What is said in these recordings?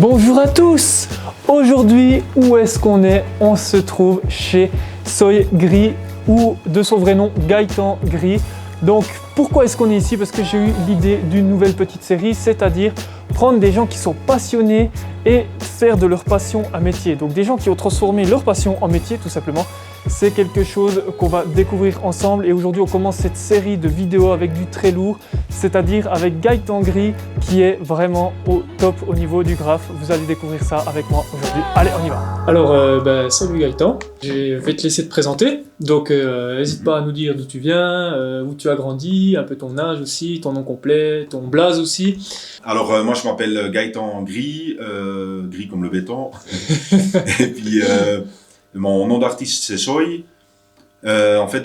Bonjour à tous. Aujourd'hui, où est-ce qu'on est? On se trouve chez Soy Gris, ou de son vrai nom Gaëtan Gris. Donc pourquoi est-ce qu'on est ici? Parce que j'ai eu l'idée d'une nouvelle petite série, c'est-à-dire prendre des gens qui sont passionnés et faire de leur passion un métier. Donc des gens qui ont transformé leur passion en métier tout simplement. C'est quelque chose qu'on va découvrir ensemble et aujourd'hui on commence cette série de vidéos avec du très lourd, c'est-à-dire avec Gaëtan Gris qui est vraiment au top au niveau du graphe. Vous allez découvrir ça avec moi aujourd'hui. Allez, on y va. Alors, salut Gaëtan, je vais te laisser te présenter. Donc n'hésite pas à nous dire d'où tu viens, où tu as grandi, un peu ton âge aussi, ton nom complet, ton blaze aussi. Alors moi je m'appelle Gaëtan Gris, gris comme le béton. Et puis mon nom d'artiste c'est Soy. En fait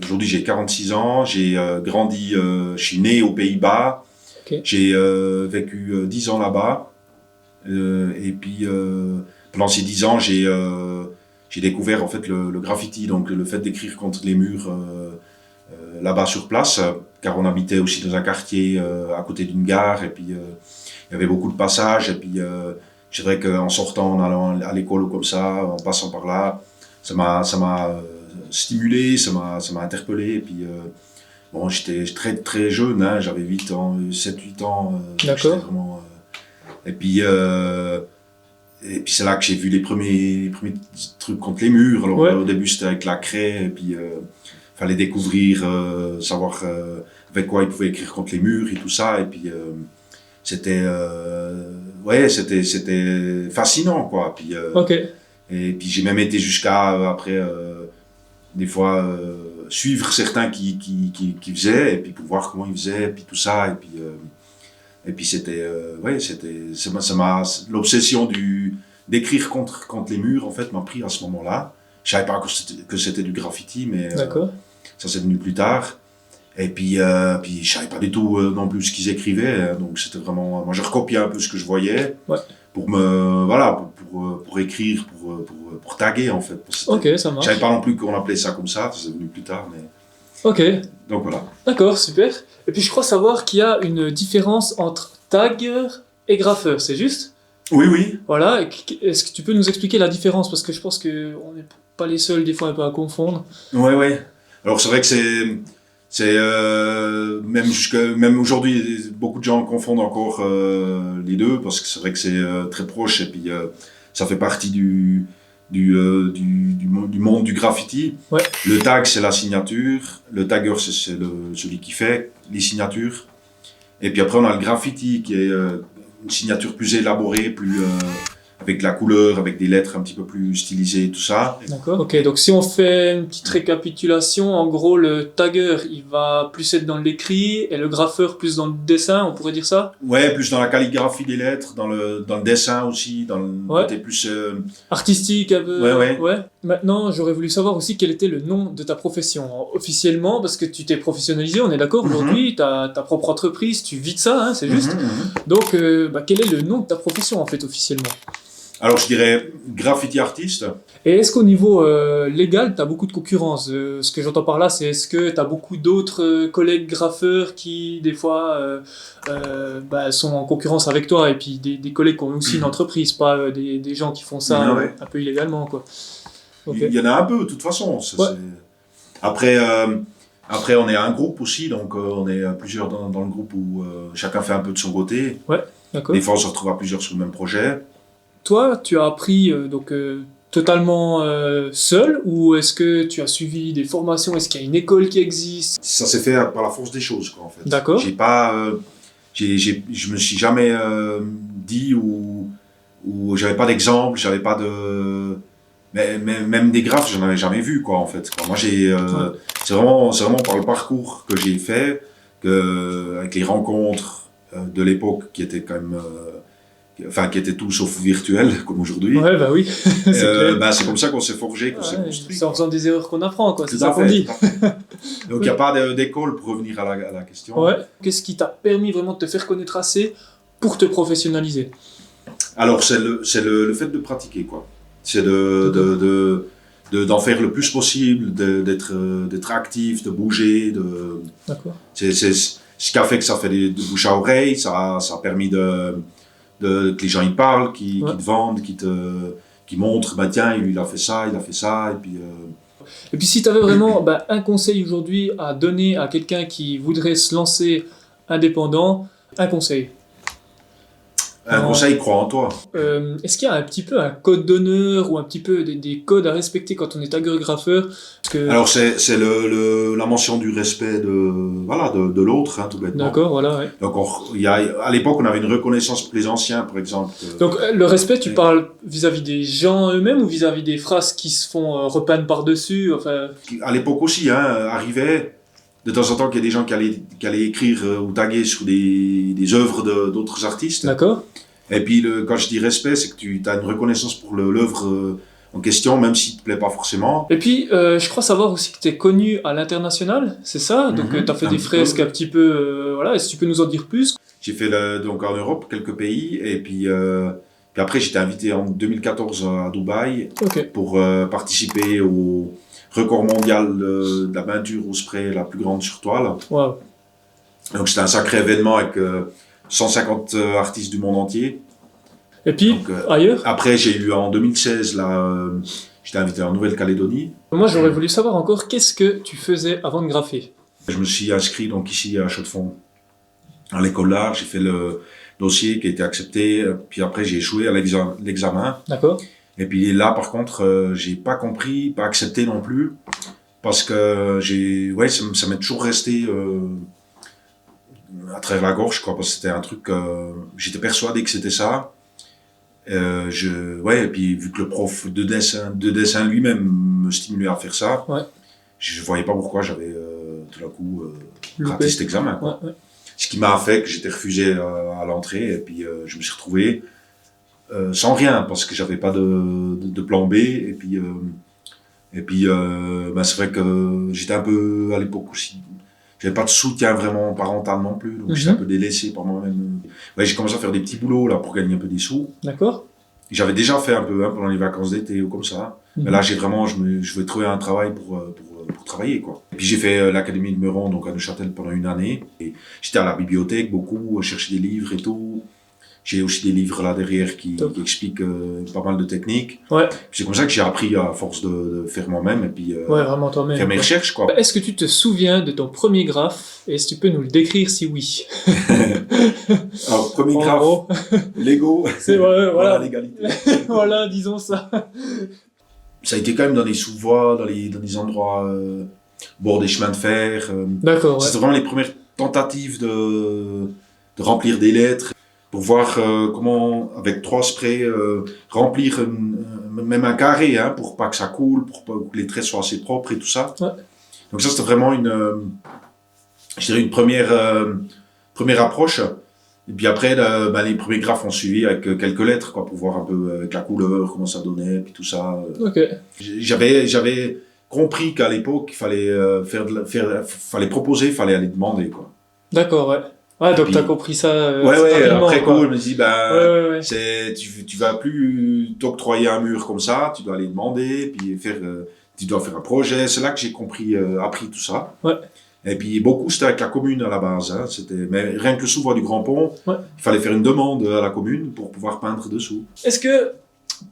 aujourd'hui j'ai 46 ans, j'ai grandi, je suis né aux Pays-Bas, Okay. J'ai vécu 10 ans là-bas. Et puis pendant ces 10 ans j'ai découvert en fait le graffiti, donc le fait d'écrire contre les murs là-bas sur place, car on habitait aussi dans un quartier à côté d'une gare, et puis il y avait beaucoup de passages, et puis c'est vrai qu'en sortant, en allant à l'école ou comme ça, en passant par là, ça m'a stimulé, ça m'a interpellé, et puis bon, j'étais très très jeune, hein, j'avais 8 ans, 7-8 ans. D'accord. Vraiment, et puis c'est là que j'ai vu les premiers trucs contre les murs. Alors Ouais. au début c'était avec la craie, et puis fallait découvrir, savoir avec quoi ils pouvaient écrire contre les murs et tout ça, et puis c'était fascinant quoi. Puis Ok. et puis j'ai même été jusqu'à après des fois suivre certains qui faisaient, et puis pour voir comment ils faisaient, et puis tout ça, et puis c'était l'obsession d'écrire contre les murs en fait m'a pris à ce moment-là. Je savais pas que c'était du graffiti, mais D'accord. ça c'est venu plus tard. Et puis je savais pas du tout non plus ce qu'ils écrivaient, donc c'était vraiment, moi je recopiais un peu ce que je voyais. Ouais. Pour me pour écrire, pour taguer en fait. Ok, ça Je marche. savais pas non plus qu'on appelait ça comme ça c'est venu plus tard, mais Ok. donc voilà. D'accord, super. Et puis je crois savoir qu'il y a une différence entre tagueur et graffeur, c'est juste? Oui. Voilà, est-ce que tu peux nous expliquer la différence? Parce que je pense qu'on n'est pas les seuls des fois un peu à confondre. Ouais. Alors c'est vrai que c'est même aujourd'hui beaucoup de gens confondent encore les deux, parce que c'est vrai que c'est très proche, et puis ça fait partie du monde du graffiti. Ouais. Le tag c'est la signature, le tagger c'est celui qui fait les signatures, et puis après on a le graffiti qui est une signature plus élaborée, plus avec la couleur, avec des lettres un petit peu plus stylisées, tout ça. D'accord. Ok, donc si on fait une petite récapitulation, en gros le tagueur il va plus être dans l'écrit et le graffeur plus dans le dessin, on pourrait dire ça? Ouais, plus dans la calligraphie des lettres, dans le dessin aussi, dans le Ouais. côté plus Artistique un peu. Ouais. Maintenant, j'aurais voulu savoir aussi quel était le nom de ta profession. Alors, officiellement, parce que tu t'es professionnalisé, on est d'accord, aujourd'hui, tu as ta propre entreprise, tu vis de ça, hein, c'est juste. Donc, quel est le nom de ta profession en fait officiellement? Alors je dirais graffiti artiste. Et est-ce qu'au niveau légal, tu as beaucoup de concurrence? Ce que j'entends par là, c'est est-ce que tu as beaucoup d'autres collègues graffeurs qui, des fois, sont en concurrence avec toi, et puis des collègues qui ont aussi une entreprise, pas des gens qui font ça Ah ouais. un peu illégalement, quoi. Ok. Il y en a un peu de toute façon. Ouais. Après on est un groupe aussi, donc on est plusieurs dans le groupe où chacun fait un peu de son côté. D'accord. Des fois on se retrouve à plusieurs sur le même projet. Toi, tu as appris totalement seul, ou est-ce que tu as suivi des formations? Est-ce qu'il y a une école qui existe? Ça s'est fait par la force des choses quoi en fait. D'accord. J'ai pas je me suis jamais dit ou j'avais pas d'exemple, j'avais pas de mais même des graphes, j'en avais jamais vu quoi en fait. Moi c'est vraiment par le parcours que j'ai fait, avec les rencontres de l'époque qui étaient quand même qui étaient tout sauf virtuels comme aujourd'hui. Ouais, bah oui, c'est clair. C'est comme ça qu'on s'est forgé, qu'on s'est Ouais, construit. c'est en faisant des erreurs qu'on apprend, quoi. C'est Tout ça à qu'on fait, dit. tout à fait. Donc il n'y a pas d'école pour revenir à la question. Ouais. Qu'est-ce qui t'a permis vraiment de te faire connaître assez pour te professionnaliser? Alors c'est le fait de pratiquer quoi. C'est d'en faire le plus possible, d'être actif, de bouger, D'accord. Ce qui a fait que ça fait de bouche à oreille, ça a permis que les gens y parlent, qui te vendent, qui montrent, bah tiens, lui il a fait ça, et puis... Et puis si tu avais vraiment un conseil aujourd'hui à donner à quelqu'un qui voudrait se lancer indépendant, un conseil. Un conseil, crois en toi. Est-ce qu'il y a un petit peu un code d'honneur ou un petit peu des codes à respecter quand on est agrographer? Alors c'est la mention du respect de l'autre, hein, tout bêtement. D'accord, voilà, ouais. Donc à l'époque on avait une reconnaissance pour les anciens, par exemple. Donc le respect, tu parles vis-à-vis des gens eux-mêmes ou vis-à-vis des phrases qui se font repeindre par-dessus, enfin... À l'époque aussi, hein, arrivait de temps en temps qu'il y a des gens qui allaient écrire ou taguer sur des œuvres d'autres artistes. D'accord. Et puis quand je dis respect, c'est que tu as une reconnaissance pour l'œuvre en question, même s'il te plaît pas forcément. Et puis, je crois savoir aussi que tu es connu à l'international, c'est ça? Donc, tu as fait des fresques un petit peu... voilà, est-ce que tu peux nous en dire plus? J'ai fait donc en Europe, quelques pays, et puis après j'étais invité en 2014 à Dubaï pour participer au record mondial de la peinture au spray la plus grande sur toile. Wow. Donc c'était un sacré événement avec 150 artistes du monde entier. Et puis, donc, ailleurs? Après, j'ai eu en 2016, j'étais invité en Nouvelle-Calédonie. Moi, j'aurais voulu savoir encore, qu'est-ce que tu faisais avant de graffer? Je me suis inscrit donc ici à Chaux-de-Fonds, à l'école d'art. J'ai fait le dossier qui a été accepté. Puis après, j'ai échoué à l'examen. D'accord. Et puis là, par contre, j'ai pas compris, pas accepté non plus. Parce que ça m'est toujours resté à travers la gorge, quoi. Parce que c'était un truc, j'étais persuadé que c'était ça. Et puis vu que le prof de dessin lui-même me stimulait à faire ça, je voyais pas pourquoi j'avais tout d'un coup raté cet examen, quoi. Ce qui m'a fait que j'étais refusé à l'entrée, et puis je me suis retrouvé sans rien parce que j'avais pas de plan B, et puis c'est vrai que j'étais un peu à l'époque aussi. J'avais pas de soutien vraiment parental non plus, donc j'étais un peu délaissé par moi-même. J'ai commencé à faire des petits boulots là pour gagner un peu des sous. D'accord. J'avais déjà fait un peu pendant les vacances d'été ou comme ça. Mais là, je vais trouver un travail pour travailler, quoi. Et puis j'ai fait l'académie de Meuron, donc à Neuchâtel pendant 1 année. Et j'étais à la bibliothèque beaucoup, chercher des livres et tout. J'ai aussi des livres là derrière qui expliquent pas mal de techniques. Ouais. C'est comme ça que j'ai appris à force de faire moi-même et puis vraiment toi-même, faire mes recherches, quoi. Est-ce que tu te souviens de ton premier graphe? Est-ce que tu peux nous le décrire si oui? Alors, premier graphe, Lego, c'est voilà l'égalité. Voilà, disons ça. Ça a été quand même dans des sous-voies, dans des endroits bord des chemins de fer. D'accord, ouais. C'était vraiment les premières tentatives de remplir des lettres, pour voir comment, avec 3 sprays, remplir même un carré, hein, pour pas que ça coule, pour pas que les traits soient assez propres et tout ça. Ouais. Donc ça, c'était vraiment je dirais une première approche. Et puis après, les premiers graphes ont suivi avec quelques lettres, quoi, pour voir un peu avec la couleur, comment ça donnait, puis tout ça. J'avais compris qu'à l'époque, il fallait fallait proposer, il fallait aller demander, quoi. D'accord, ouais. Ouais, donc t'as compris ça. Après coup, je me dis, tu vas plus t'octroyer un mur comme ça, tu dois aller demander, puis tu dois faire un projet. C'est là que j'ai appris tout ça. Ouais. Et puis beaucoup, c'était avec la commune à la base, hein. Mais rien que le sous-voie du Grand Pont, il fallait faire une demande à la commune pour pouvoir peindre dessous. Est-ce que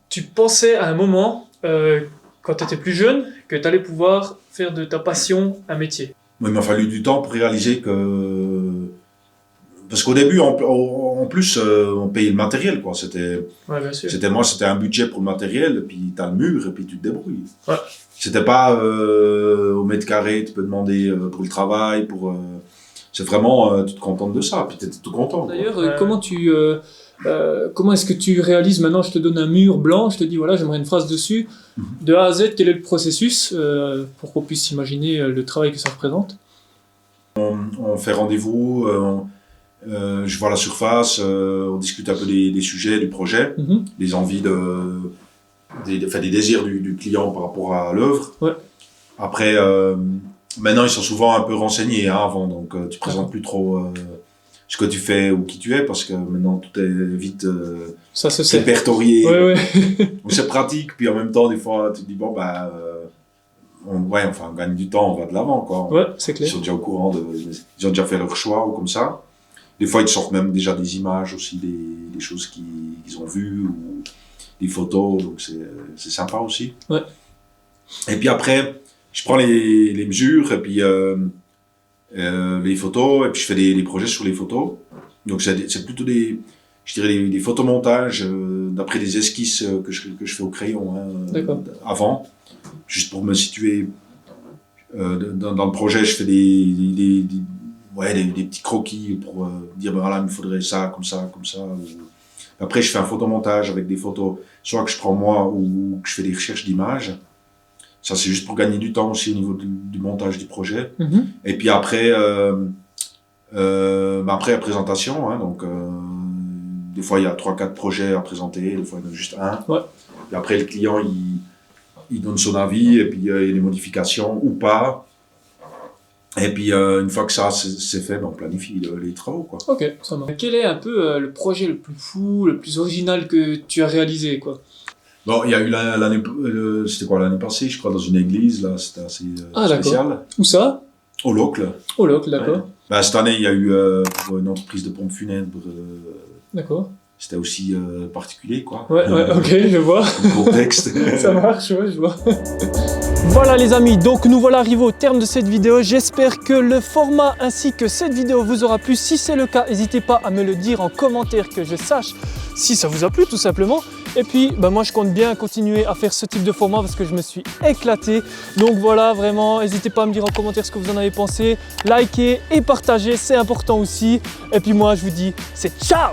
tu pensais à un moment, quand tu étais plus jeune, que tu allais pouvoir faire de ta passion un métier? Oui, il m'a fallu du temps pour réaliser que... Parce qu'au début, en plus, on payait le matériel, quoi. C'était un budget pour le matériel, puis t'as le mur, et puis tu te débrouilles. Ouais. C'était pas au mètre carré, tu peux demander pour le travail, c'est vraiment, tu te contentes de ça, puis t'es tout content. D'ailleurs, comment est-ce que tu réalises maintenant, je te donne un mur blanc, je te dis, voilà, j'aimerais une phrase dessus, de A à Z, quel est le processus, pour qu'on puisse imaginer le travail que ça représente? On fait rendez-vous, je vois la surface, on discute un peu des sujets, du projet, des envies, des désirs du client par rapport à l'œuvre. Ouais. Après, maintenant ils sont souvent un peu renseignés, hein, avant, donc tu présentes plus trop ce que tu fais ou qui tu es, parce que maintenant tout est vite répertorié. Ouais. Donc c'est pratique, puis en même temps des fois tu te dis on gagne du temps, on va de l'avant, quoi. Ouais, c'est Ils clair. sont déjà au courant, ils ont déjà fait leur choix ou comme ça. Des fois, ils te sortent même déjà des images aussi, des choses qu'ils ont vues ou des photos, donc c'est sympa aussi. Ouais. Et puis après, je prends les mesures et puis les photos, et puis je fais des projets sur les photos. Donc c'est plutôt je dirais des photomontages d'après des esquisses que je fais au crayon avant, juste pour me situer dans le projet. Je fais des petits croquis pour dire ben voilà, il me faudrait ça, comme ça, comme ça. Après, je fais un photomontage avec des photos, soit que je prends moi ou que je fais des recherches d'images. Ça, c'est juste pour gagner du temps aussi au niveau du montage du projet. Mhm. Et puis après, après la présentation, hein, donc des fois il y a 3-4 projets à présenter, des fois il y en a juste un. Ouais. Et après le client il donne son avis et puis il y a des modifications ou pas. Et puis une fois que ça c'est fait, ben, on planifie les travaux, quoi. Ok, ça marche. Quel est un peu le projet le plus fou, le plus original que tu as réalisé, quoi? Bon, il y a eu c'était quoi l'année passée, je crois, dans une église, là, c'était assez spécial. Où ça? Au Locle. Au Locle, d'accord. Ouais. Ben, cette année, il y a eu pour une entreprise de pompes funèbres. D'accord. C'était aussi particulier, quoi. Ouais, ok, je vois. Le contexte. Ça marche, ouais, je vois. Voilà les amis, donc nous voilà arrivés au terme de cette vidéo. J'espère que le format ainsi que cette vidéo vous aura plu. Si c'est le cas, n'hésitez pas à me le dire en commentaire que je sache si ça vous a plu tout simplement. Et puis moi je compte bien continuer à faire ce type de format parce que je me suis éclaté. Donc voilà, vraiment, n'hésitez pas à me dire en commentaire ce que vous en avez pensé. Likez et partagez, c'est important aussi. Et puis moi je vous dis, c'est ciao!